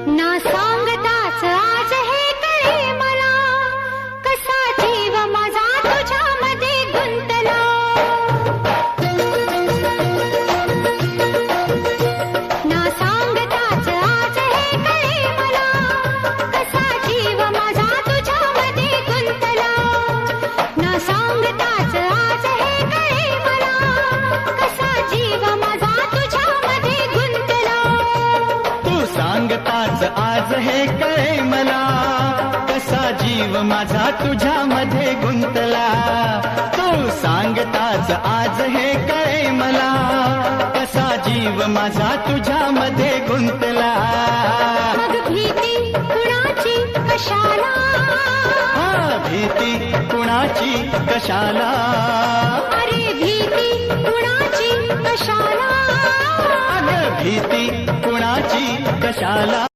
ना सांगताच आज हे कळे मला, कसा जीव माझा तुझ्यामध्ये गुंतला. ना सांगताच आज हे कळे मला, कसा जीव माझा तुझ्यामध्ये गुंतला. ना सांगताच आज हे कळे मला, कसा जीव माझा तुझ्यामध्ये गुंतला. तू सांगताच आज हे कळे मला, कसा जीव माझा तुझ्यामध्ये गुंतला. तू सांगताच आज हे कळे मला, कसा जीव माझा तुझ्यामध्ये गुंतला. मग भीती कुणाची कशाला, भीती कुणाची कशाला. अरे भीती कुणाची कशाला. अगं भीती कुणाची कशाला.